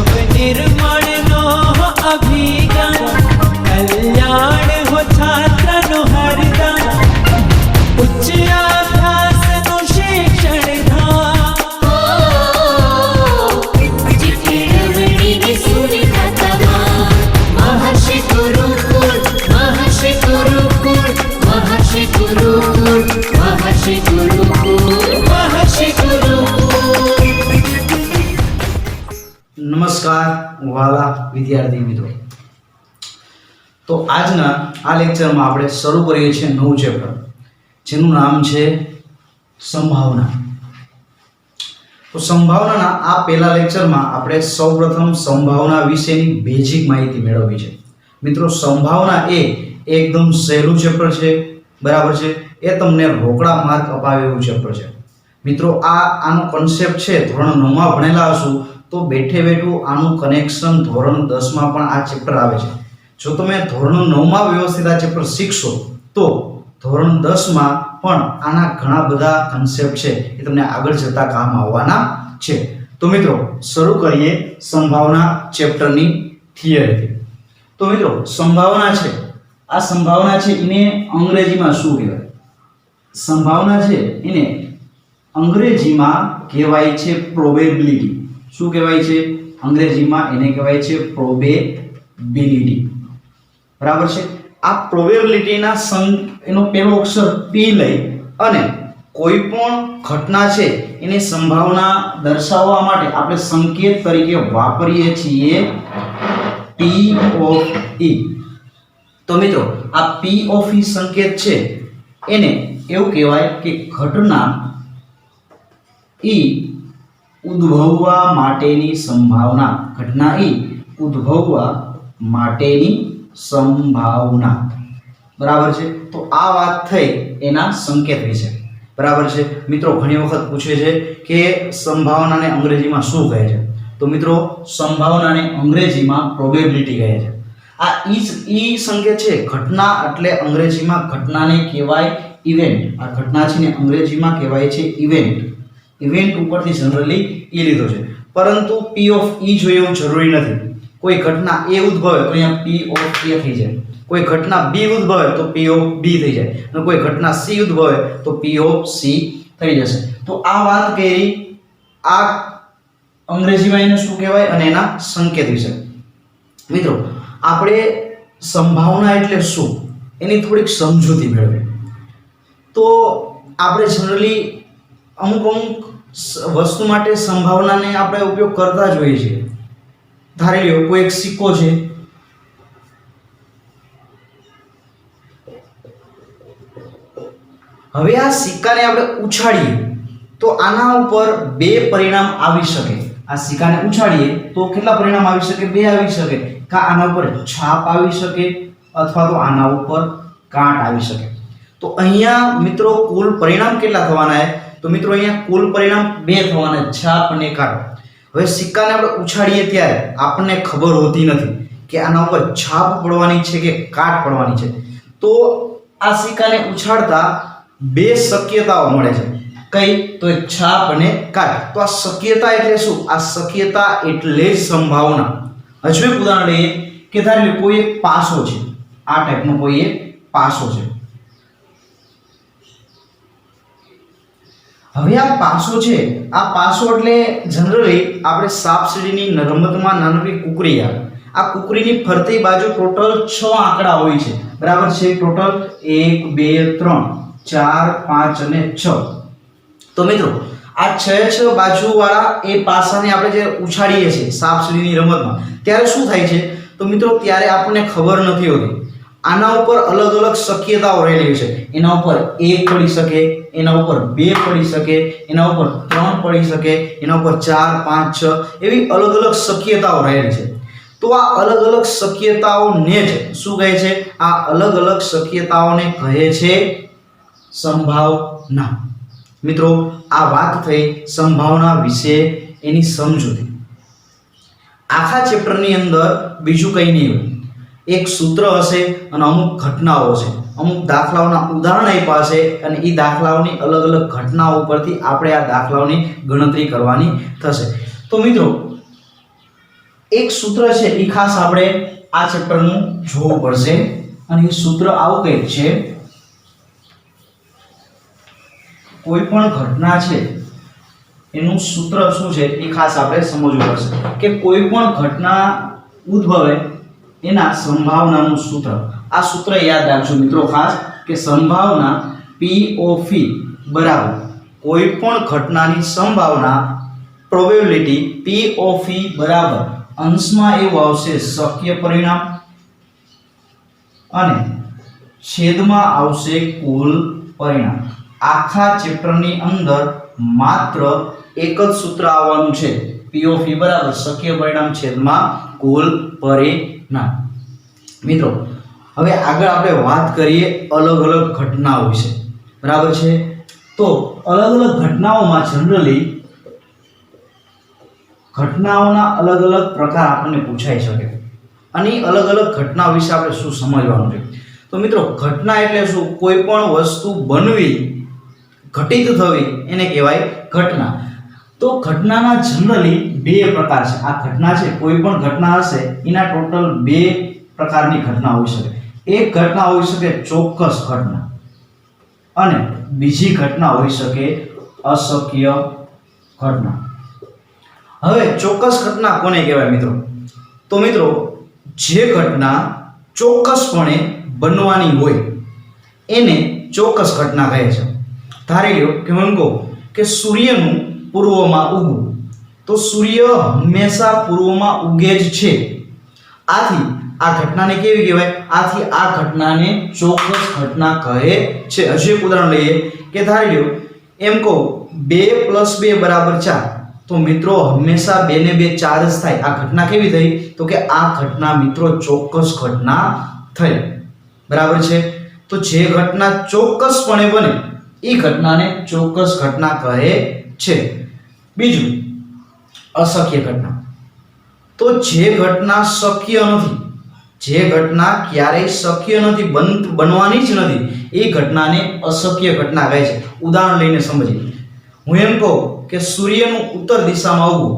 નવનિર્મળનો અભિગમ, કલ્યાણ હો છાત્રનો હરદમ, ઉચ્ચ અભ્યાસનું શિક્ષણ ધામ. મહર્ષિ ગુરુકુળ, મહર્ષિ ગુરુકુળ, મહર્ષિ ગુરુકુળ, મહર્ષિ ગુરુકુળ, મહર્ષિ ગુરુકુળ. નમસ્કાર વાલા વિદ્યાર્થી મિત્રો, તો આજના આ લેક્ચરમાં આપણે શરૂ કરીએ છીએ નવું ચેપ્ટર, જેનું નામ છે સંભાવના. તો સંભાવનાના આ પહેલા લેક્ચરમાં આપણે સૌપ્રથમ સંભાવના વિશેની બેઝિક માહિતી મેળવવી છે. મિત્રો, સંભાવના એ એકદમ સહેલું ચેપ્ટર છે, બરાબર છે. એ તમને રોકડા માર્ક અપાવે એવું ચેપ્ટર છે. મિત્રો, આનો કન્સેપ્ટ છે ધોરણ 9 માં ભણેલા હશું તો બેઠે બેઠું આનું કનેક્શન ધોરણ 10 માં પણ આ ચેપ્ટર આવે છે. જો તમે ધોરણ 9 માં વ્યવસ્થિત આ ચેપ્ટર શીખશો તો ધોરણ 10 માં પણ આના ઘણા બધા કન્સેપ્ટ છે એ તમને આગળ જતા કામ આવવાના છે. તો મિત્રો, શરૂ કરીએ સંભાવના ચેપ્ટરની થિયરીથી. તો મિત્રો, સંભાવના છે, આ સંભાવના છે એને અંગ્રેજીમાં શું કહેવાય? સંભાવના છે એને અંગ્રેજીમાં કહેવાય છે પ્રોબેબિલિટી. શું કહેવાય છે? અંગ્રેજીમાં એને કહેવાય છે પ્રોબેબિલિટી, બરાબર છે. આ પ્રોબેબિલિટીના એનો પહેલો અક્ષર P લઈ અને કોઈ પણ ઘટના છે એની સંભાવના દર્શાવવા માટે આપણે સંકેત તરીકે વાપરીએ છીએ P of E. તો મિત્રો, આ P of E સંકેત છે એને એવું કહેવાય કે ઘટના E ઉદ્ભવવા માટેની સંભાવના. ઘટના E ઉદ્ભવવા માટેની સંભાવના, બરાબર છે. તો આ વાત થઈ એના સંકેત વિશે, બરાબર છે. મિત્રો, ઘણી વખત પૂછે છે કે સંભાવનાને અંગ્રેજીમાં શું કહે છે? તો મિત્રો, સંભાવનાને અંગ્રેજીમાં પ્રોબેબિલિટી કહે છે. આ ઈ સંકેત છે ઘટના, એટલે અંગ્રેજીમાં ઘટનાને કહેવાય ઇવેન્ટ. આ ઘટના છે ને અંગ્રેજીમાં કહેવાય છે ઇવેન્ટ. ઇવેન્ટ ઉપરથી જનરલી ઈ લીધો છે, પરંતુ P of E જોઈએ એવું જરૂરી નથી. કોઈ ઘટના A ઉદ્ભવે તો અહીંયા P of A થઈ જાય, કોઈ ઘટના B ઉદ્ભવે તો P of B થઈ જાય, અને કોઈ ઘટના C ઉદ્ભવે તો P of C થઈ જશે. તો આ વાત કરી આ અંગ્રેજીમાં એને શું કહેવાય અને એના સંકેત વિશે. મિત્રો, આપણે સંભાવના એટલે શું એની થોડીક સમજૂતી મેળવીએ. તો આપણે જનરલી અમુક વસ્તુ માટે સંભાવનાને આપણે ઉપયોગ કરતા જ હોઈએ છીએ. ધારી લો કોઈ એક સિક્કો છે, હવે આ સિક્કાને આપણે ઉછાળીએ તો આના ઉપર બે પરિણામ આવી શકે. આ સિક્કાને ઉછાળીએ તો કેટલા પરિણામ આવી શકે? બે આવી શકે. કા આના ઉપર છાપ આવી શકે અથવા તો આના ઉપર કાંટ આવી શકે. તો અહીંયા મિત્રો કુલ પરિણામ કેટલા થવાના છે? તો મિત્રો અહીંયા કુલ પરિણામ બે થવાના, છાપ અને કાંટ. હવે સિક્કાને આપણે ઉછાળીએ ત્યારે આપણને ખબર હોતી નથી કે આના ઉપર છાપ પડવાની છે કે કાંટ પડવાની છે. તો આ સિક્કાને ઉછાળતા બે શક્યતાઓ મળે છે. કઈ? તો એક છાપ અને કાંટ. તો આ શક્યતા એટલે શું? આ શક્યતા એટલે જ સંભાવના. હજુ એક ઉદાહરણ લઈએ કે ધારી લો કોઈ એક પાસો છે, આ ટાઈપનો કોઈ એક પાસો છે. હવે આ પાસો છે, આ પાસો એટલે જનરલી આપણે સાપસીડીની રમતમાં નાનકડી કુકરી આવે. આ કુકરીની ફરતી બાજુ ટોટલ 6 આંકડા હોય છે, બરાબર છે. ટોટલ 1 2 3 4 5 અને 6. તો મિત્રો, આ 6 બાજુવાળા એ પાસાને આપણે જે ઉછાળીએ છીએ સાપસીડીની રમતમાં ત્યારે શું થાય છે? તો મિત્રો, ત્યારે આપણને ખબર નથી હોતી. આના ઉપર અલગ અલગ શક્યતાઓ રહેલી છે. એના ઉપર 1 પડી શકે, એના ઉપર 2 પડી શકે, એના ઉપર 3 પડી શકે, એના ઉપર 4 5 6 એવી અલગ અલગ શક્યતાઓ રહેલી છે. તો આ અલગ અલગ શક્યતાઓને જ શું કહે છે? આ અલગ અલગ શક્યતાઓને કહે છે સંભાવના. મિત્રો, આ વાત થઈ સંભાવના વિશે એની સમજૂતી. આખા ચેપ્ટરની અંદર બીજું કંઈ નહીં હોય. એક સૂત્ર હશે અને અમુક ઘટનાઓ હશે, અમુક દાખલાઓના ઉદાહરણ આપ્યા છે અને એ દાખલાઓની અલગ અલગ ઘટનાઓ પરથી આપણે આ દાખલાઓની ગણતરી કરવાની થશે. તો મિત્રો, એક સૂત્ર છે એ ખાસ આપણે આ ચેપ્ટરનું જોવું પડશે અને એ સૂત્ર આવું કંઈક છે, કોઈ પણ ઘટના છે એનું સૂત્ર શું છે એ ખાસ આપણે સમજવું પડશે કે કોઈ પણ ઘટના ઉદ્ભવે એના સંભાવનાનું સૂત્ર. આ સૂત્ર યાદ રાખજો મિત્રો ખાસ કે સંભાવના P of E બરાબર કોઈ પણ ઘટનાની સંભાવના પ્રોબેબિલિટી P of E બરાબર અંશમાં એવું આવશે શક્ય પરિણામ અને છેદમાં આવશે કુલ પરિણામ. આખા ચેપ્ટરની અંદર માત્ર એક જ સૂત્ર આવવાનું છે, P of E બરાબર શક્ય પરિણામ છેદમાં કુલ પરિણામ. મિત્રો હવે આગળ આપણે વાત કરીએ અલગ અલગ ઘટનાઓ વિશે, બરાબર છે. તો અલગ અલગ ઘટનાઓમાં જનરલી ઘટનાઓના અલગ અલગ પ્રકાર આપણને પૂછાઈ શકે અને અલગ અલગ ઘટનાઓ વિશે આપણે શું સમજવાનું છે. તો મિત્રો ઘટના એટલે શું? કોઈ પણ વસ્તુ બનવી, ઘટિત થવી એને કહેવાય ઘટના. તો ઘટનાના જનરલી બે પ્રકાર છે. આ ઘટના છે, કોઈ પણ ઘટના હશે એના ટોટલ બે પ્રકારની ઘટના હોઈ શકે. એક ઘટના હોઈ શકે ચોક્કસ ઘટના અને બીજી ઘટના હોઈ શકે અશક્ય ઘટના. હવે ચોક્કસ ઘટના કોને કહેવાય મિત્રો? તો મિત્રો જે ઘટના ચોક્કસપણે બનવાની હોય એને ચોક્કસ ઘટના કહે છે. ધારી લો કે હું કહું કે સૂર્યનું પૂર્વમાં ઉગવું, તો સૂર્ય હંમેશા પૂર્વમાં ઉગે જ છે. આથી આ ઘટનાને કેવી કહેવાય? આથી આ ઘટનાને ચોક્કસ ઘટના કહે છે. હજી એક ઉદાહરણ લઈએ કે ધારી લો એમ કહું 2 + 2 = 4, તો મિત્રો હંમેશા 2 ને 2 4 જ થાય. આ ઘટના કેવી થઈ? તો કે આ ઘટના મિત્રો ચોક્કસ ઘટના થઈ, બરાબર છે. તો જે ઘટના ચોક્કસપણે બને એ ઘટનાને ચોક્કસ ઘટના કહે છે. બીજું અશક્ય ઘટના. તો જે ઘટના શક્ય નથી, જે ઘટના ક્યારેય શક્ય નથી, બનવાની જ નથી, એ ઘટનાને અશક્ય ઘટના કહે છે. ઉદાહરણ લઈને સમજીએ. હું એમ કહું કે સૂર્યનું ઉત્તર દિશામાં ઉગવું,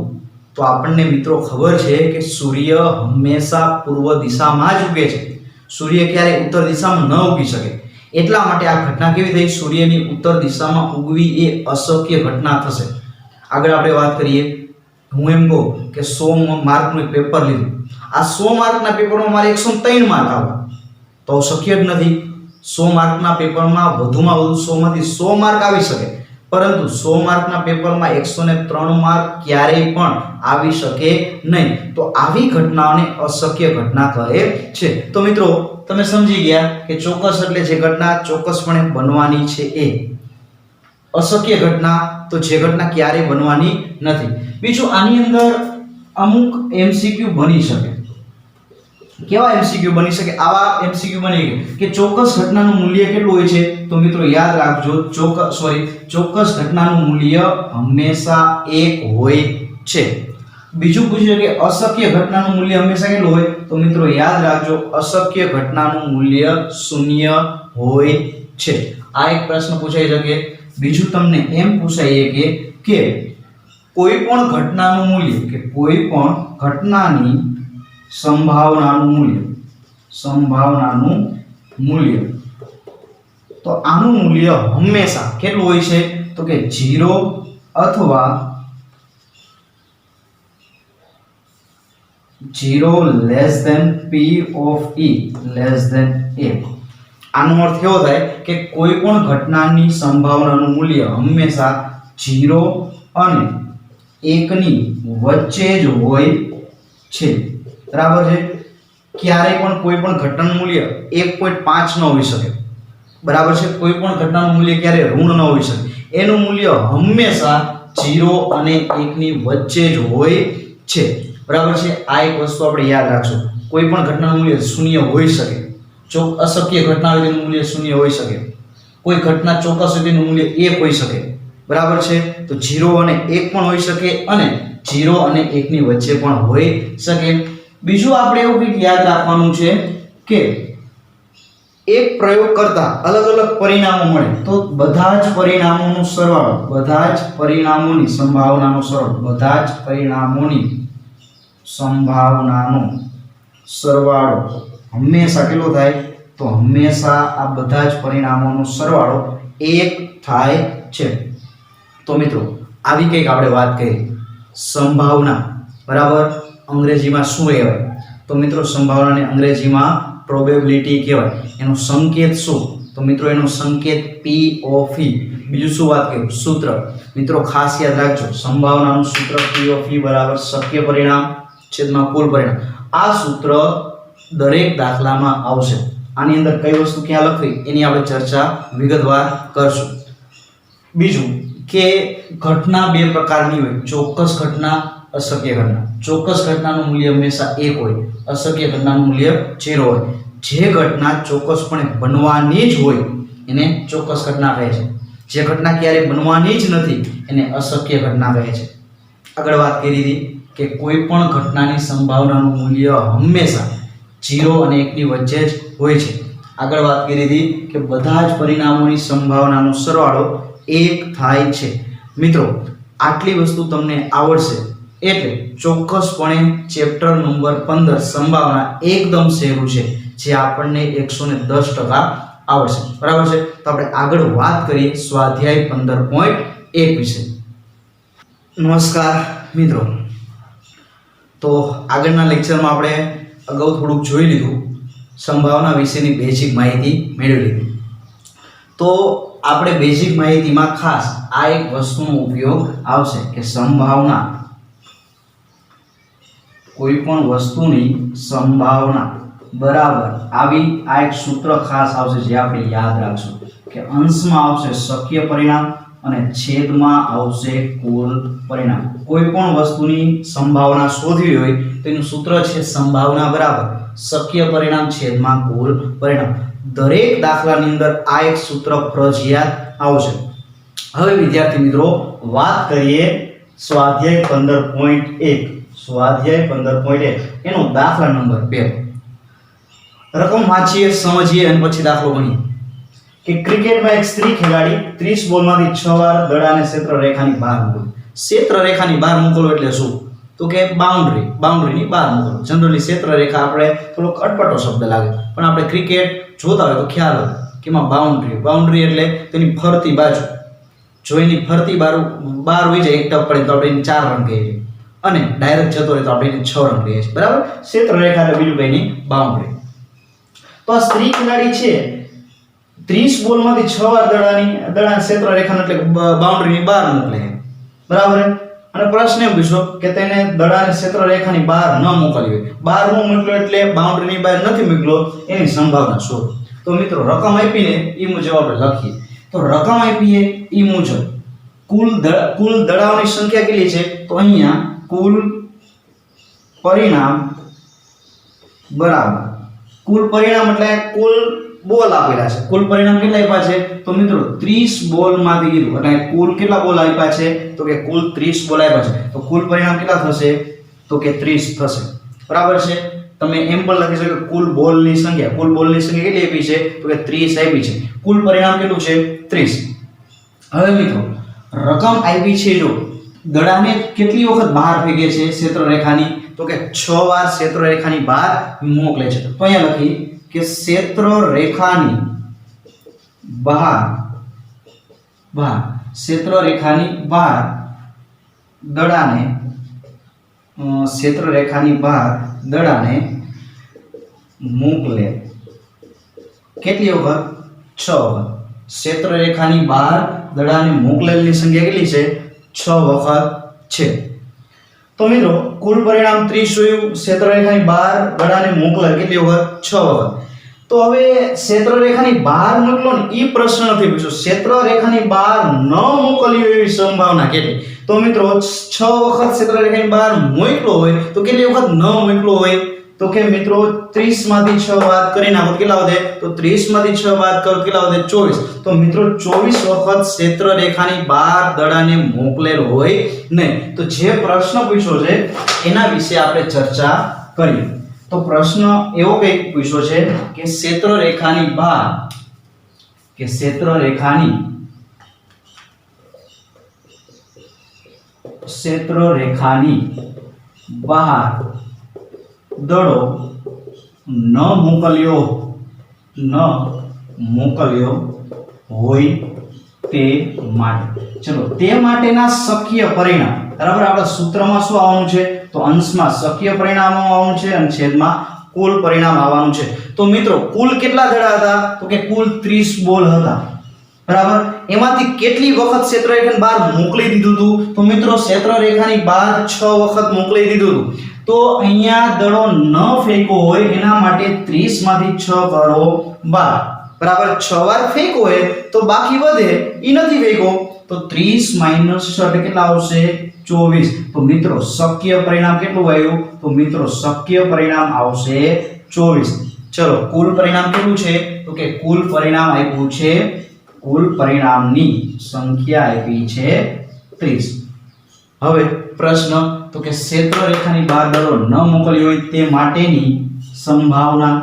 તો આપણને મિત્રો ખબર છે કે સૂર્ય હંમેશા પૂર્વ દિશામાં જ ઉગે છે. સૂર્ય ક્યારેય ઉત્તર દિશામાં ન ઉગી શકે. એટલા માટે આ ઘટના કેવી થઈ? સૂર્યની ઉત્તર દિશામાં ઉગવી એ અશક્ય ઘટના થશે. આગળ આપણે વાત કરીએ. હું એમ કહું કે 100 માર્કનું એક પેપર લીધું, આ 100 માર્કના પેપરમાં મારે 103 માર્ક આવે, તો શક્ય જ નથી. 100 માર્કના પેપરમાં વધુમાં વધુ 100 માંથી 100 માર્ક આવી શકે, પરંતુ 100 માર્કના પેપરમાં 103 માર્ક ક્યારેય પણ આવી શકે નહીં. તો આવી ઘટનાઓને અશક્ય ઘટના કહે છે. તો મિત્રો તમે સમજી ગયા કે ચોક્કસ એટલે જે ઘટના ચોક્કસપણે બનવાની છે એ. અશક્ય ઘટના તો જે ઘટના ક્યારેય બનવાની નથી. બીજું આની અંદર અમુક MCQ બની શકે. કેવા MCQ બની શકે? આવા MCQ બની કે ચોક્કસ ઘટનાનું મૂલ્ય કેટલું હોય છે? તો મિત્રો યાદ રાખજો, ચોક્કસ ઘટનાનું મૂલ્ય હંમેશા 1 હોય છે. બીજું પૂછ્યું કે અશક્ય ઘટનાનું મૂલ્ય હંમેશા કેટલું હોય? તો મિત્રો યાદ રાખજો, અશક્ય ઘટનાનું મૂલ્ય 0 હોય છે. આ એક પ્રશ્ન પૂછાઈ શકે. બીજું તમને એમ પૂછાય કે કોઈ પણ ઘટનાનું મૂલ્ય, કે કોઈ પણ ઘટનાની સંભાવનાનું મૂલ્ય, તો આનું મૂલ્ય હંમેશા કેટલું હોય છે? તો કે 0 અથવા 0 < P of E < 1. આનો અર્થ એવો થાય કે કોઈ પણ ઘટનાની સંભાવનાનું મૂલ્ય હંમેશા 0 અને 1 ની વચ્ચે જ હોય છે, બરાબર છે. ક્યારેય પણ કોઈ પણ ઘટનાનું મૂલ્ય 1.5 ન હોઈ શકે, બરાબર છે. કોઈ પણ ઘટનાનું મૂલ્ય ક્યારે ઋણ ન હોઈ શકે. એનું મૂલ્ય હંમેશા 0 અને 1 ની વચ્ચે જ હોય છે, બરાબર છે. આ એક વસ્તુ આપણે યાદ રાખશું. કોઈ પણ ઘટનાનું મૂલ્ય 0 હોઈ શકે. અશક્ય ઘટના હોય તેનું મૂલ્ય 0 હોઈ શકે. કોઈ ઘટના ચોક્કસ હોય તેનું મૂલ્ય 1 હોઈ શકે, બરાબર છે. તો 0 અને 1 પણ હોઈ શકે અને 0 અને 1 ની વચ્ચે પણ હોઈ શકે. બીજું આપણે એવું કંઈક યાદ રાખવાનું છે કે એક પ્રયોગ કરતા અલગ અલગ પરિણામો મળે, તો બધા જ પરિણામોનો સરવાળો, બધા જ પરિણામોની સંભાવનાનો સરવાળો, બધા જ પરિણામોની સંભાવનાનો સરવાળો હંમેશા કેટલો થાય? તો હંમેશા આ બધા જ પરિણામોનો સરવાળો 1 થાય છે. તો મિત્રો આવી કંઈક આપણે વાત કરી સંભાવના, બરાબર. અંગ્રેજીમાં શું કહેવાય? તો મિત્રો સંભાવનાને અંગ્રેજીમાં પ્રોબેબિલિટી કહેવાય. એનો સંકેત શું? તો મિત્રો એનો સંકેત P of E. બીજું શું વાત કર્યું? સૂત્ર. મિત્રો ખાસ યાદ રાખજો, સંભાવનાનું સૂત્ર P of E બરાબર શક્ય પરિણામ છેદમાં કુલ પરિણામ. આ સૂત્ર દરેક દાખલામાં આવશે. આની અંદર કઈ વસ્તુ ક્યાં લખવી એની આપણે ચર્ચા વિગતવાર કરશું. બીજું કે ઘટના બે પ્રકારની હોય, ચોક્કસ ઘટના, અશક્ય ઘટના. ચોક્કસ ઘટનાનું મૂલ્ય હંમેશા 1 હોય, અશક્ય ઘટનાનું મૂલ્ય 0 હોય. જે ઘટના ચોક્કસપણે બનવાની જ હોય એને ચોક્કસ ઘટના કહે છે. જે ઘટના ક્યારેય બનવાની જ નથી એને અશક્ય ઘટના કહે છે. આગળ વાત કરી હતી કે કોઈ પણ ઘટનાની સંભાવનાનું મૂલ્ય હંમેશા 0 અને 1 ની વચ્ચે જ હોય છે. આગળ વાત કરી હતી કે બધા જ પરિણામોની સંભાવનાનો સરવાળો 1 થાય છે. મિત્રો આટલી વસ્તુ તમને આવડશે એટલે ચોક્કસપણે ચેપ્ટર નંબર 15 સંભાવના એકદમ સહેલું છે, જે આપણને 110% આવડશે. બરાબર છે. તો આપણે આગળ વાત કરીએ સ્વાધ્યાય 15.1 વિશે. નમસ્કાર મિત્રો, તો આગળના લેક્ચરમાં આપણે અગાઉ થોડુંક જોઈ લીધું, સંભાવના વિશેની બેઝિક માહિતી મેળવી લીધી. તો આપણે બેઝિક માહિતીમાં ખાસ આ એક વસ્તુનો ઉપયોગ આવશે કે સંભાવના, કોઈ પણ વસ્તુની સંભાવના બરાબર આવી આ એક સૂત્ર ખાસ આવશે જે આપણે યાદ રાખશું કે અંશમાં આવશે શક્ય પરિણામ અને છેદમાં આવશે કુલ પરિણામ. કોઈ પણ વસ્તુની સંભાવના શોધવી હોય તો એનું સૂત્ર છે સંભાવના બરાબર શક્ય પરિણામ છેદમાં કુલ પરિણામ. દરેક દાખલાની અંદર આ એક સૂત્ર ફરજિયાત આવશે. હવે વિદ્યાર્થી મિત્રો વાત કરીએ સ્વાધ્યાય 15.1. સ્વાધ્યાય 15.1 એનો દાખલા નંબર 2. રકમ વાંચીએ, સમજીએ અને પછી દાખલો ગણીએ કે ક્રિકેટમાં એક સ્ત્રી ખેલાડી 30 બોલમાંથી 6 વાર દડાને ક્ષેત્ર રેખાની બહાર મોકલે. ક્ષેત્ર રેખાની બહાર મોકલવો એટલે શું? તો કે બાઉન્ડ્રીની બહાર મોકલવો. જનરલી ક્ષેત્ર રેખા આપણે થોડોક અટપટો શબ્દ લાગે, પણ આપણે ક્રિકેટ જોતા હોય તો ખ્યાલ હોય કે એમાં બાઉન્ડ્રી એટલે તેની ફરતી બાજુ. જો એની ફરતી બહાર હોય જાય એક ટપ પડે તો આપણે એને 4 રન કહીએ છીએ, અને ડાયરેક્ટ જતો રહે તો આપણે એને 6 રન કહીએ છીએ. બરાબર. ક્ષેત્ર રેખા એટલે બીજું કંઈ નહીં, બાઉન્ડ્રી. તો આ સ્ત્રી ખેલાડી છે 30 બોલમાંથી 6 વાર દડા ક્ષેત્ર રેખાને એટલે બાઉન્ડરીની બહાર મોકલે. બરાબર. અને પ્રશ્ન એમ પૂછો કે તેને દડાને ક્ષેત્ર રેખાની બહાર ન મોકલી હોય, બહાર ન મોકલ્યો એટલે બાઉન્ડરીની બહાર નથી મોકલ્યો, એની સંભાવના શોધો. તો મિત્રો રકમ આપીને એ મુજબ આપણે લખીએ. તો રકમ આપીએ એ મુજબ કુલ દડાઓની સંખ્યા કેટલી છે? તો અહીંયા કુલ પરિણામ બરાબર કુલ પરિણામ એટલે કુલ બોલ આપેલા છે. કુલ પરિણામ કેટલા આપ્યા છે? તો મિત્રો 30 બોલમાંથી કીધું એટલે કુલ કેટલા બોલ આપ્યા છે? તો કે કુલ 30 બોલ આપ્યા છે. તો કુલ પરિણામ કેટલા થશે? તો કે 30 થશે. બરાબર છે. તમે એમ પણ લખી શકો કુલ બોલની સંખ્યા કેટલી આપી છે? તો કે 30 આપી છે. કુલ પરિણામ કેટલું છે? 30. હવે મિત્રો રકમ આપી છે, જો દડાને કેટલી વખત બહાર ફેંકે છે ક્ષેત્ર રેખાની? તો કે 6 વાર ક્ષેત્ર રેખાની બહાર મોકલે છે. તો અહીંયા લખી કે ક્ષેત્ર રેખાની બહાર દડાને મોકલે. કેટલી વખત? 6 વખત. ક્ષેત્ર રેખાની બહાર દડાને મોકલેલની સંખ્યા કેટલી છે? 6 વખત છે. તો મિત્રો કુલ પરિણામ 30 જોયું, ક્ષેત્ર રેખાની બહાર દડાને મોકલે કેટલી વખત? 6 વખત. તો હવે ક્ષેત્ર રેખાની બહાર મોકલો ને એ પ્રશ્ન નથી પૂછ્યો, ક્ષેત્ર રેખાની બહાર ન મોકલ્યો એવી સંભાવના કેટલી? તો મિત્રો 6 વખત ક્ષેત્ર રેખાની બહાર મોકલો હોય તો કેટલી વખત ન મોકલો હોય? તો કે મિત્રો 30 માંથી 6 બાદ કરી નાખો કેટલા વધે? તો 30 માંથી 6 બાદ કરો કેટલા વધે? 24. તો મિત્રો 24 વખત ક્ષેત્ર રેખાની બહાર દડાને મોકલેલ હોય નહીં. તો જે પ્રશ્ન પૂછ્યો છે એના વિશે આપણે ચર્ચા કરીએ. તો પ્રશ્ન એવો કંઈક પૂછ્યો છે કે ક્ષેત્ર રેખાની બહાર બહાર દડો ન મોકલ્યો હોય તે માટે. ચલો, તે માટેના શક્ય પરિણામ. બરાબર, આપણા સૂત્રમાં શું આવવાનું છે? તો અંશમાં શક્ય પરિણામ આવવાનું છે અને છેદમાં કુલ પરિણામ આવવાનું છે. તો મિત્રો કુલ કેટલા દડા હતા? તો કે કુલ 30 બોલ હતા. બરાબર, એમાંથી કેટલી વખત ક્ષેત્રરેખાની બહાર મોકલી દીધું હતું? તો મિત્રો ક્ષેત્રરેખાની બહાર 6 વખત મોકલી દીધું હતું. તો અહીંયા દડો ન ફેંકો હોય એના માટે 30 માંથી 6 કરો 12. બરાબર, 6 વાર ફેંકો હોય તો બાકી વધે, ઈ નથી ફેંકો તો 30 - 6 કેટલા આવશે? 24. તો મિત્રો શક્ય પરિણામ કેટલું આવ્યું? તો મિત્રો શક્ય પરિણામ આવશે 24. ચલો, કુલ પરિણામ કેટલું છે? તો કે કુલ પરિણામ આપ્યું છે, કુલ પરિણામની સંખ્યા આપી છે 30. હવે પ્રશ્ન તો કે ક્ષેત્રરેખાની બહાર દડો ન મોકલ્યો હોય તે માટેની સંભાવના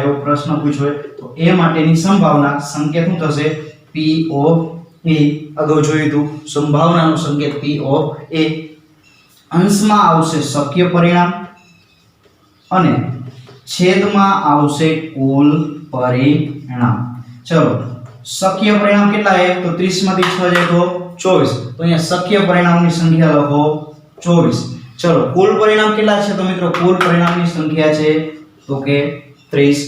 એવો પ્રશ્ન પૂછ્યો હોય તો એ માટેની સંભાવના સંકેત શું થશે? P of A. અગાઉ જોયું હતું સંભાવનાનો સંકેત P of A. અંશમાં આવશે શક્ય પરિણામ અને છેદમાં આવશે કુલ પરિણામ. ચલો, શક્ય પરિણામ કેટલા છે? તો 30 માંથી 6 જાય તો 24. તો અહીંયા શક્ય પરિણામની સંખ્યા લખો 24. ચલો, કુલ પરિણામ કેટલા છે? તો મિત્રો કુલ પરિણામની સંખ્યા છે તો કે 30.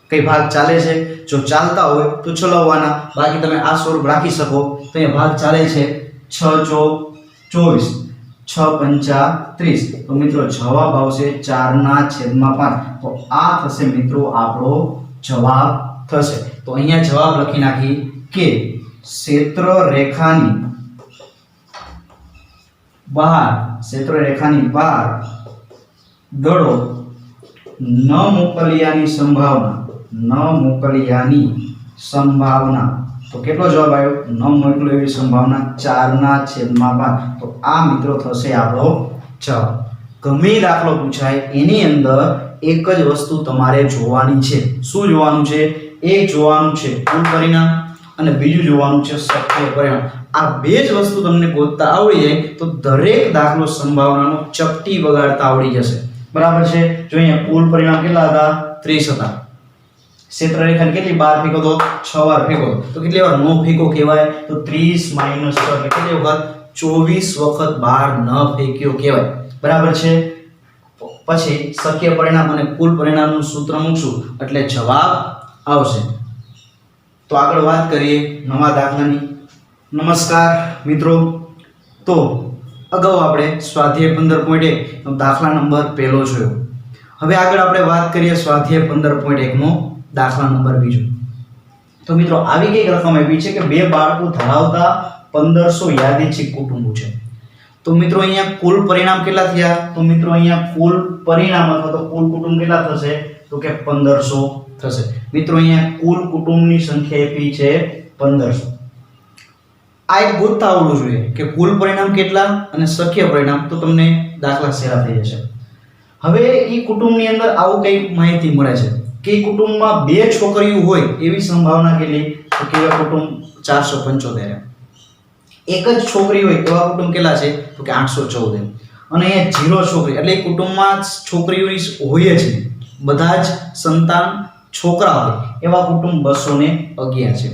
કઈ ભાગ ચાલે છે? જો ચાલતા હોય તો ચલાવવાના, બાકી તમે આ સ્વરૂપ રાખી શકો. તો અહીંયા ભાગ ચાલે છે 6 ચોક 24, 6 પંચા 30. તો મિત્રો જવાબ આવશે 4/5. તો આ થશે મિત્રો આપણો જવાબ થશે. તો અહીંયા જવાબ લખી નાખી કે ક્ષેત્રરેખાની બહાર દડો ન મોકલિયાની સંભાવના. તો કેટલો જવાબ આવ્યો? ન મોકલ્યો એવી સંભાવના 4/5. તો આ મિત્રો થશે આપણો જવાબ. ગમે દાખલો પૂછાય એની અંદર એક જ વસ્તુ તમારે જોવાની છે. શું જોવાનું છે? એક જોવાનું છે કુલ પરિણામ અને બીજું જોવાનું છે શક્ય પરિણામ. આ બે જ વસ્તુ તમને ગોતતા આવડી જાય તો દરેક દાખલો સંભાવનાનો ચપટી વગાડતા આવડી જશે. બરાબર છે? જો અહીંયા કુલ પરિણામ કેટલા હતા? 30 હતા. ક્ષેત્રરેખાને કેટલી બાર ફેંકો તો 6 વાર ફેંકો તો કેટલી વાર નો ફેંકો કહેવાય? તો 30 - 6 કેટલી વખત? 24 વખત બાર ન ફેંક્યો કહેવાય. બરાબર છે? પછી શક્ય પરિણામ અને કુલ પરિણામનું સૂત્ર મૂકશું એટલે જવાબ આવશે. તો આગળ વાત કરીએ નવા દાખલાની. નમસ્કાર મિત્રો, તો અગાઉ આપણે સ્વાધ્યાય 15.1 દાખલા નંબર 1 જોયો. હવે આગળ આપણે વાત કરીએ સ્વાધ્યાય 15.1 નો દાખલા નંબર 2. તો મિત્રો આવી કઈ રકમ આપી છે કે બે બાળકો ધરાવતા 1500 યાદચ્છિક કુટુંબો છે. તો મિત્રો અહીંયા કુલ પરિણામ કેટલા થયા? તો મિત્રો અહીંયા કુલ પરિણામ અથવા તો કુલ કુટુંબ કેટલા થશે? તો કે 1500 થશે. મિત્રો અહીંયા કુલ કુટુંબની સંખ્યા આપી છે 1500. આ એક ગોતતા આવડવું જોઈએ કે કુલ પરિણામ કેટલા અને શક્ય પરિણામ, તો તમને દાખલા સહેલા થઈ જશે. હવે એ કુટુંબની અંદર આવું કઈ માહિતી મળે છે કે કુટુંબમાં 2 છોકરીઓ હોય એવી સંભાવના કેટલી? તો કેવા કુટુંબ 475. એક જ છોકરી હોય એવા કુટુંબ કેટલા છે? તો કે 814. અને અહીંયા 0 છોકરી એટલે કુટુંબમાં છોકરીઓ હોય જ નહીં, બધા જ સંતાન છોકરા હોય એવા કુટુંબ 211 છે.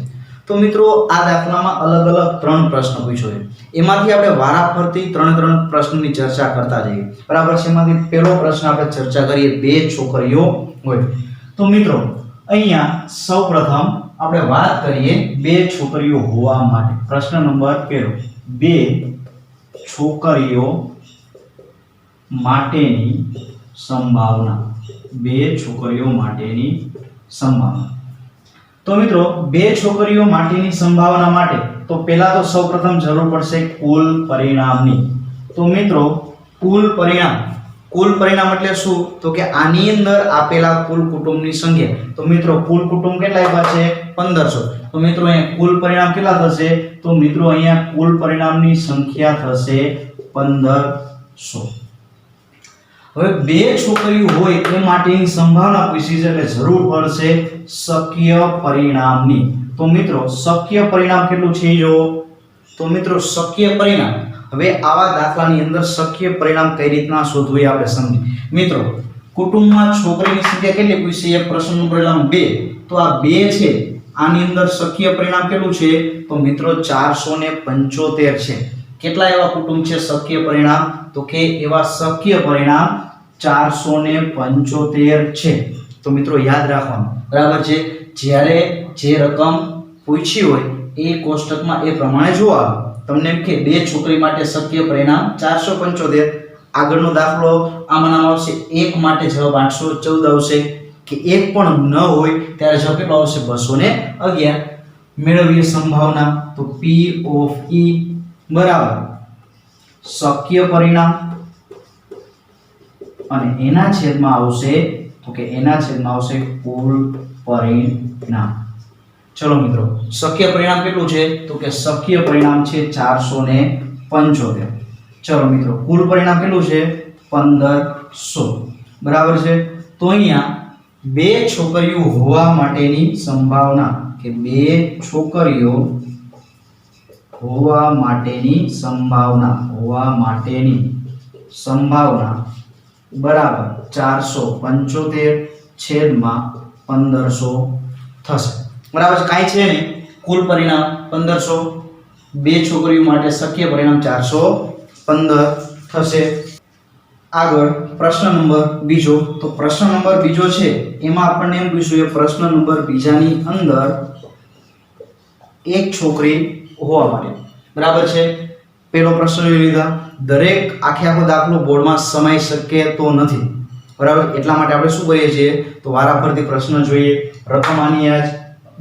તો મિત્રો આ દાખલામાં અલગ અલગ 3 પ્રશ્નો પૂછ્યો છે. એમાંથી આપણે વારાફરતી 3 પ્રશ્નોની ચર્ચા કરતા જઈએ. બરાબર છે? એમાંથી પહેલો પ્રશ્ન આપણે ચર્ચા કરીએ 2 છોકરીઓ હોય. તો મિત્રો અહીંયા સૌપ્રથમ આપણે વાત કરીએ 2 છોકરીઓ હોવા માટે. પ્રશ્ન નંબર 1, 2 છોકરીઓ માટેની સંભાવના. 2 છોકરીઓ માટેની સંભાવના. તો મિત્રો 2 છોકરીઓ માટેની સંભાવના માટે તો પહેલા તો સૌપ્રથમ જરૂર પડશે કુલ પરિણામની. તો મિત્રો કુલ પરિણામ એટલે શું? તો કે આની અંદર આપેલા કુલ કુટુંબની સંખ્યા. તો મિત્રો કુલ કુટુંબ કેટલા આપ્યા છે? 1500. તો મિત્રો અહીંયા કુલ પરિણામ કેટલા થશે? તો મિત્રો અહીંયા કુલ પરિણામની સંખ્યા થશે 1500. હવે 2 છોકરીઓ હોય એ માટેની સંભાવના પૂછી છે એટલે જરૂર પડશે શક્ય પરિણામની. તો મિત્રો શક્ય પરિણામ કેટલું છે જો? તો મિત્રો શક્ય પરિણામ હવે આવા દાખલાની અંદર શક્ય પરિણામ કઈ રીતના શોધવું એ આપણે સમજીએ. મિત્રો, કુટુંબમાં છોકરીની સંખ્યા કેટલી પૂછી છે? પ્રશ્ન નંબર 2. તો આ 2 છે, આની અંદર શક્ય પરિણામ કેટલું છે? તો મિત્રો 475 છે. કેટલા એવા કુટુંબ છે શક્ય પરિણામ? તો કે એવા શક્ય પરિણામ 475 છે. તો મિત્રો યાદ રાખવાનું, બરાબર છે. જ્યારે જે રકમ પૂછી હોય એ કોષ્ટકમાં એ પ્રમાણે જોવા તમને એમ કે 2 છોકરી માટે શક્ય પરિણામ 475. આગળનો દાખલો આમાં આવશે 1 માટે જવાબ 814 આવશે, કે 1 પણ ન હોય ત્યારે જવાબ કેટલો આવશે? 211. મેળવીએ સંભાવના. તો P of E બરાબર શક્ય પરિણામ અને એના છેદમાં આવશે, તો કે એના છેદમાં આવશે કુલ પરિણામ. ચલો મિત્રો, શક્ય પરિણામ કેટલું છે? તો કે શક્ય પરિણામ છે 475. ચલો મિત્રો, કુલ પરિણામ કેટલું છે? 1500. બરાબર છે. તો અહીંયા 2 છોકરીઓ હોવા માટેની સંભાવના, કે 2 છોકરીઓ હોવા માટેની સંભાવના બરાબર 475 છેદમાં 1500 થશે. બરાબર છે. કાંઈ છે નહીં, કુલ પરિણામ 1500, 2 છોકરીઓ માટે શક્ય પરિણામ 415 થશે. આગળ પ્રશ્ન નંબર 2. તો પ્રશ્ન નંબર 2 છે એમાં આપણને એમ પૂછ્યું કે પ્રશ્ન નંબર 2ની અંદર 1 છોકરી હોવા માટે, બરાબર છે. પહેલો પ્રશ્ન જોઈ લીધા. દરેક આખો દાખલો બોર્ડમાં સમાઈ શકે તો નથી, બરાબર. એટલા માટે આપણે શું કરીએ છીએ? તો વારાફરતી પ્રશ્ન જોઈએ. રકમ આની જ,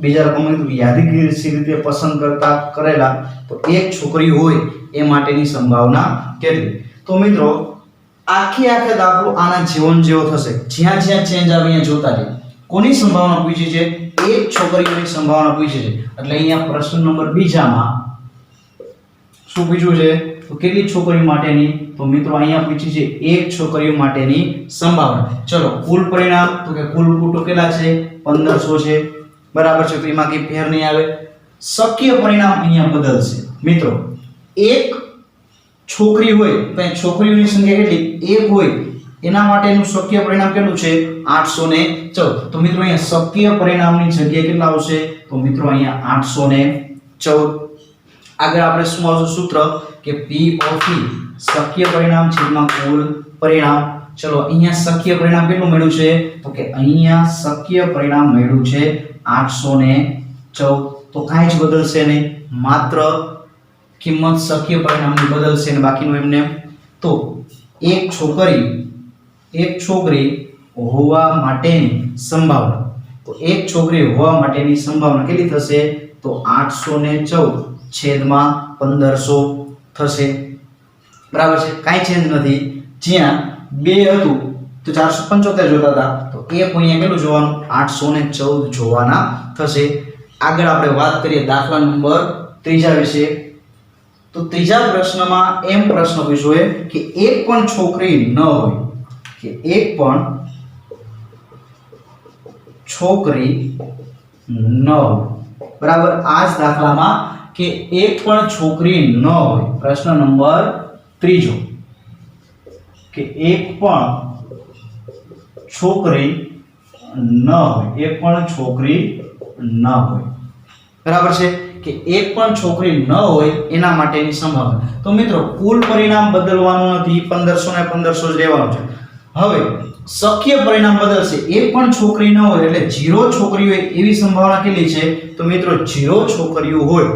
બીજા રકમ યાદગીરી રીતે પસંદ કરતા કરેલા. તો 1 છોકરી હોય એ માટેની સંભાવના કેટલી? તો મિત્રો આખા દાખલો આના જેવો થશે. જ્યાં જ્યાં ચેન્જ આવે અહીંયા જોતા જઈએ. કોની સંભાવના પૂછી છે? 1 છોકરીઓની સંભાવના પૂછી છે. એટલે અહીંયા પ્રશ્ન નંબર 2માં શું પૂછ્યું છે? તો કેટલી છોકરીઓ માટેની? તો મિત્રો અહીંયા પૂછી છે 1 છોકરીઓ માટેની સંભાવના. ચલો, કુલ પરિણામ, તો કે કુલ કુટુંબ કેટલા છે? 1500 છે. બરાબર છે. તો એમાં કઈ ફેર નહીં આવે. શક્ય પરિણામ અહીંયા બદલશે. મિત્રો 1 છોકરી હોય તો છોકરીઓની સંખ્યા કેટલી? 1 હોય એના માટેનું શક્ય પરિણામ કેટલું છે? 814. તો મિત્રો અહીંયા શક્ય પરિણામની જગ્યાએ કેટલા આવશે? તો મિત્રો અહીંયા 814. આગળ આપણે શું આવશે સૂત્ર? કે P of E શક્ય પરિણામ છેદમાં કુલ પરિણામ. ચલો, અહીંયા શક્ય પરિણામ કેટલું મળ્યું છે? તો કે અહીંયા શક્ય પરિણામ મળ્યું છે 814. તો કાંઈ જ બદલશે નહીં, માત્ર કિંમત શક્ય પરિણામની બદલશે ને બાકીનું એમને. તો 1 છોકરી હોવા માટેની સંભાવના, તો 1 છોકરી હોવા માટેની સંભાવના કેટલી થશે? તો 814 છેદમાં 1500 થશે. બરાબર છે. કાંઈ ચેન્જ નથી. જ્યાં 2 હતું તો 475 જોતા હતા, તો 1 અહીંયા કેટલું જોવાનું? 814 જોવાના થશે. આગળ આપણે વાત કરીએ દાખલા નંબર 3 વિશે. તો ત્રીજા પ્રશ્નમાં એમ પ્રશ્ન પૂછ્યો છે કે 1 પણ છોકરી ન હોય, કે 1 પણ છોકરી ન હોય. બરાબર. આ જ દાખલામાં કે 1 પણ છોકરી ન હોય. પ્રશ્ન નંબર 3 કે 1 પણ છોકરી ન હોય, 1 પણ છોકરી ન હોય. બરાબર છે. કે 1 પણ છોકરી ન હોય એના માટેની સંભાવના. તો મિત્રો કુલ પરિણામ બદલવાનું નથી, 1500 ને 1500 જ રહેવાનું છે. હવે શક્ય પરિણામ બદલશે. 1 પણ છોકરી ન હોય એટલે 0 છોકરીઓ હોય એવી સંભાવના કેટલી છે? તો મિત્રો 0 છોકરીઓ હોય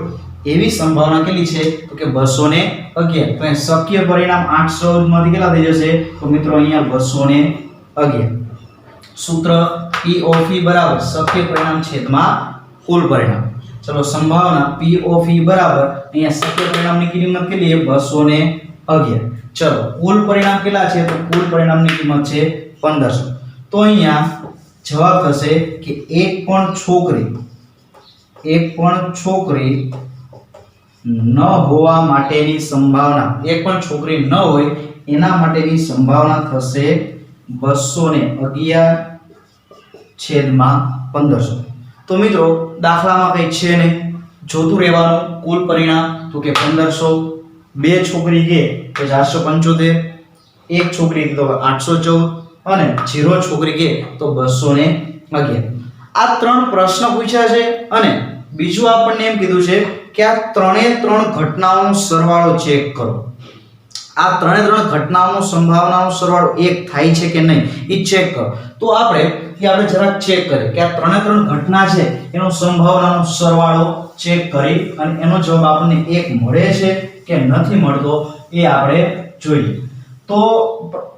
એવી સંભાવના કેટલી છે? તો કે 211. તો એ શક્ય પરિણામ 800 માંથી કેટલા થઈ જશે? તો મિત્રો અહીંયા 211. સૂત્ર P of E બરાબર શક્ય પરિણામ છેદમાં કુલ પરિણામ. ચલો, સંભાવના P of E બરાબર અહીંયા શક્ય પરિણામની કિંમત કેટલી છે? 211. ચલો, કુલ પરિણામ કેટલા છે? તો કુલ પરિણામની કિંમત છે 1500. તો અહીંયા જવાબ થશે કે 1 પણ છોકરી ન હોવા માટેની સંભાવના, 1 પણ છોકરી ન હોય એના માટેની સંભાવના થશે 211 છેદમાં 1500. તો મિત્રો દાખલામાં કંઈ છે નહીં, જોતું રહેવાનું. કુલ પરિણામ તો કે 1500, 2 છોકરી કે તો 475, 1 છોકરી કે તો 814 અને 0 છોકરી કે તો 211. આ 3 પ્રશ્ન પૂછ્યા છે અને બીજું આપણને એમ કીધું છે કે આ 3 ઘટનાઓનો સરવાળો ચેક કરો. આ 3 ઘટનાઓનો સંભાવનાનો સરવાળો 1 થાય છે કે નહીં એ ચેક કરો. તો આપણે જરાક ચેક કરીએ કે આ 3 ઘટના છે એનો સંભાવનાનો સરવાળો ચેક કરી અને એનો જવાબ આપણને 1 મળે છે કે નથી મળતો એ આપણે જોઈએ. તો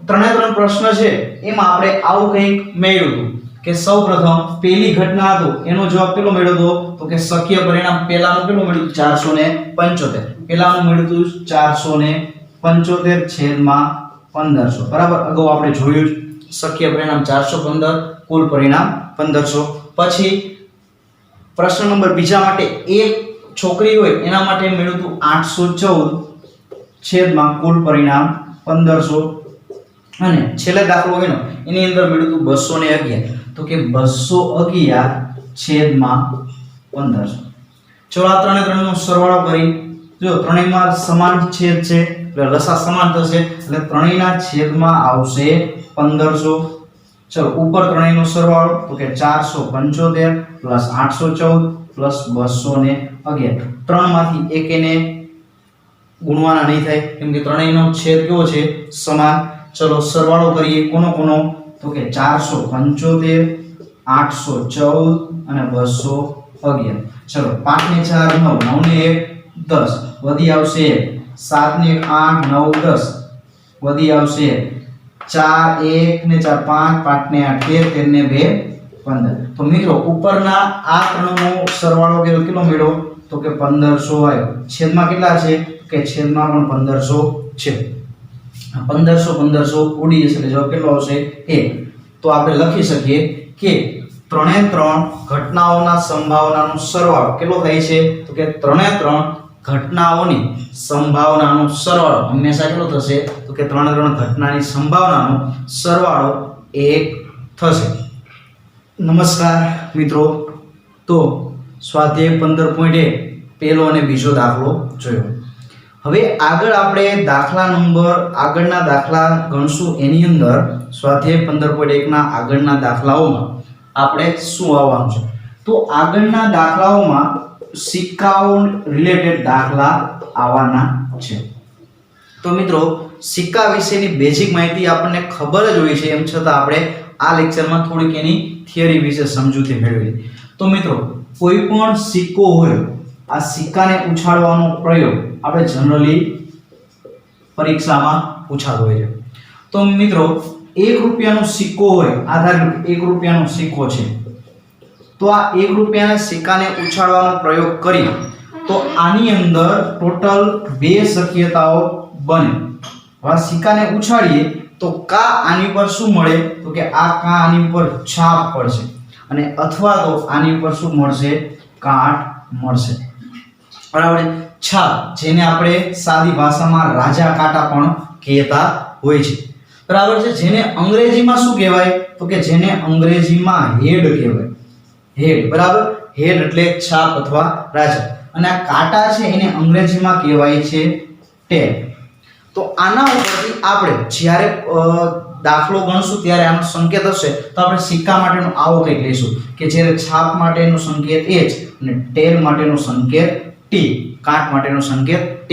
3 પ્રશ્ન છે એમાં આપણે આવું કંઈક મેળવ્યું હતું કે સૌપ્રથમ પહેલી ઘટના હતો એનો જવાબ કેટલો મળ્યો હતો તો કે શક્ય પરિણામ પહેલાનું કેટલું મળ્યું 475. પહેલાનું મળ્યું હતું 475 છેદમાં 1500. બરાબર, અગાઉ આપણે જોયું શક્ય પરિણામ 415, કુલ પરિણામ 1500. પછી પ્રશ્ન નંબર બીજા માટે એક છોકરી હોય એના માટે મળ્યું હતું 814 છેદમાં કુલ પરિણામ 1500. અને છેલ્લે દાખલો હોય ને એની અંદર મળ્યું હતું 211 તો કે 211 છેદમાં 1500. ચલો આ 3 નો સરવાળો કરી જો ત્રણેયમાં સમાન છેદ છે એટલે લસા સમાન થશે એટલે ત્રણેયના છેદમાં આવશે 1500. ચલો ઉપર ત્રણેયનો સરવાળો તો કે 475 પ્લસ 814 પ્લસ 211. 3 માંથી એકેને ગુણવાના નહીં થાય કેમ કે ત્રણેયનો છેદ કેવો છે સમાન. ચલો સરવાળો કરીએ કોનો તો કે 475 814 અને 211. ચલો 5 ને 4 9 9 ને 1 10 વધી આવશે 7 ને 8 9 10 વધી આવશે 4 1 ને 4 5 5 ને 8 13 13 ને 2 15. તો મિત્રો ઉપરના આ ત્રણનો સરવાળો કેટલો મળ્યો તો કે 1500 આવ્યો. છેદમાં કેટલા છે કે છેદમાં પણ 1500 છે. 1500 ઉડી જશે એટલે જવાબ કેટલો આવશે 1. તો આપણે લખી શકીએ કે 3 ઘટનાઓના સંભાવનાનો સરવાળો કેટલો થાય છે તો કે 3 ઘટનાઓની સંભાવનાનો સરવાળો હંમેશા કેટલો થશે તો કે 3 ઘટનાની સંભાવનાનો સરવાળો 1 થશે. નમસ્કાર મિત્રો, તો સ્વાધ્યાય 15.1 પહેલો અને બીજો દાખલો જોયો. હવે આગળ આપણે આગળના દાખલા ગણશું. એની અંદર સ્વાધ્યાય 15.1 ના આગળના દાખલાઓમાં આપણે શું આવવાનું છે તો આગળના દાખલાઓમાં સિક્કાઓ રિલેટેડ દાખલા આવવાના છે. તો મિત્રો સિક્કા વિશેની બેઝિક માહિતી આપણને ખબર જ હોય છે, એમ છતાં આપણે આ લેક્ચરમાં થોડીક એની થિયરી વિશે સમજૂતી મેળવી. તો મિત્રો કોઈ પણ સિક્કો હોય આ સિક્કાને ઉછાળવાનો પ્રયોગ આપણે જનરલી પરીક્ષામાં પૂછાતો હોય છે. તો મિત્રો 1 રૂપિયાનો સિક્કો હોય, આધાર 1 રૂપિયાનો સિક્કો છે, તો આ 1 રૂપિયાના સિક્કાને ઉછાળવાનો પ્રયોગ કરી તો આની અંદર ટોટલ 2 શક્યતાઓ બને. આ સિક્કાને ઉછાળીએ તો કા આની પર શું મળે તો કે આની ઉપર છાપ પડશે અને અથવા તો આની ઉપર શું મળશે કાટ મળશે. બરાબર, છાપ જેને આપણે સાદી ભાષામાં રાજા કાંટા પણ કહેતા હોય છે. બરાબર છે, જેને અંગ્રેજીમાં શું કહેવાય તો કે જેને અંગ્રેજીમાં હેડ કહેવાય. હેડ, બરાબર, હેડ એટલે છાપ અથવા રાજા. અને આ કાંટા છે એને અંગ્રેજીમાં કહેવાય છે ટેલ. તો આના ઉપરથી આપણે જ્યારે દાખલો ગણશું ત્યારે આનો સંકેત હશે તો આપણે સિક્કા માટેનો આવો કંઈક લઈશું કે જ્યારે છાપ માટેનો સંકેત H અને ટેલ માટેનો સંકેત T, કાટ માટેનો સંકેત T.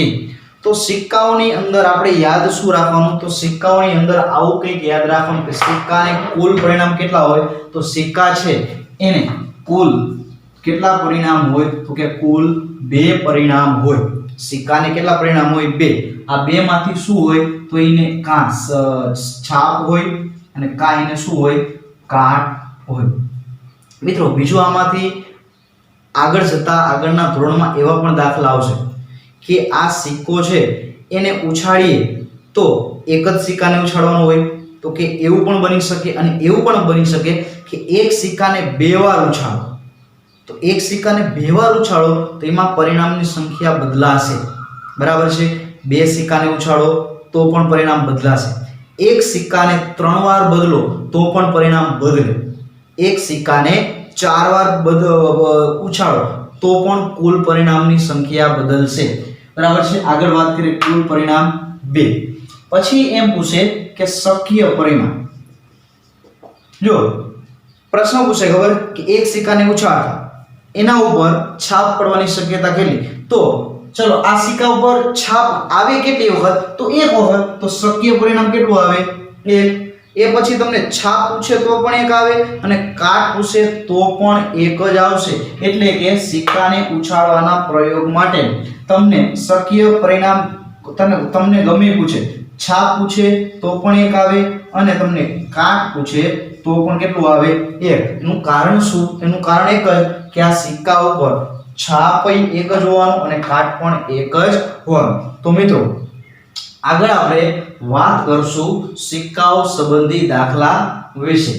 તો સિક્કાઓની અંદર આપણે યાદ શું રાખવાનું તો સિક્કાઓની અંદર આવું કંઈક યાદ રાખવાનું કે સિક્કાને કુલ પરિણામ કેટલા હોય તો સિક્કા છે એને કુલ કેટલા પરિણામ હોય તો કે કુલ 2 પરિણામ હોય. સિક્કાને કેટલા પરિણામ હોય 2. આ 2 માંથી શું હોય તો એને છાપ હોય અને એને શું હોય કાટ હોય. મિત્રો બીજું આમાંથી આગળ જતા આગળના ધોરણમાં એવા પણ દાખલા આવશે કે આ સિક્કો છે એને ઉછાળીએ તો એક જ સિક્કાને ઉછાળવાનો હોય તો કે એવું પણ બની શકે અને એવું પણ બની શકે કે એક સિક્કાને 2 વાર ઉછાળો. તો એક સિક્કાને 2 વાર ઉછાળો તો એમાં પરિણામની સંખ્યા બદલાશે. બરાબર છે, 2 સિક્કાને ઉછાળો તો પણ પરિણામ બદલાશે. એક સિક્કાને 3 વાર બદલો તો પણ પરિણામ બદલે. એક સિક્કાને 4 વાર ઉછાળો તો પણ કુલ પરિણામની સંખ્યા બદલશે. બરાબર છે. આગળ વાત કરીએ કુલ પરિણામ 2. પછી એમ પૂછે કે શક્ય પરિણામ. જો પ્રશ્ન પૂછે ખબર કે એક સિક્કાને ઉછાળતા એના ઉપર છાપ પડવાની શક્યતા કેટલી? તો ચલો આ સિક્કા ઉપર છાપ આવે કેટલી વખત? તો એક વખત. તો શક્ય પરિણામ કેટલું આવે? 1. એ પછી તમને છાપ પૂછે તો પણ એક આવે અને કાટ પૂછે તો પણ એક જ આવશે. એટલે કે સિક્કાને ઉછાળવાના પ્રયોગ માટે તમને શક્ય પરિણામ તમને ગમે પૂછે, છાપ પૂછે તો પણ એક આવે અને તમને કાટ પૂછે તો પણ કેટલું આવે? 1. એનું કારણ શું? એનું કારણ એક જ કે આ સિક્કા ઉપર છાપ એક જ હોવાનું અને કાટ પણ એક જ હોવાનું. તો મિત્રો આગળ આપણે વાત કરશું સિક્કાઓ સંબંધી દાખલા વિશે.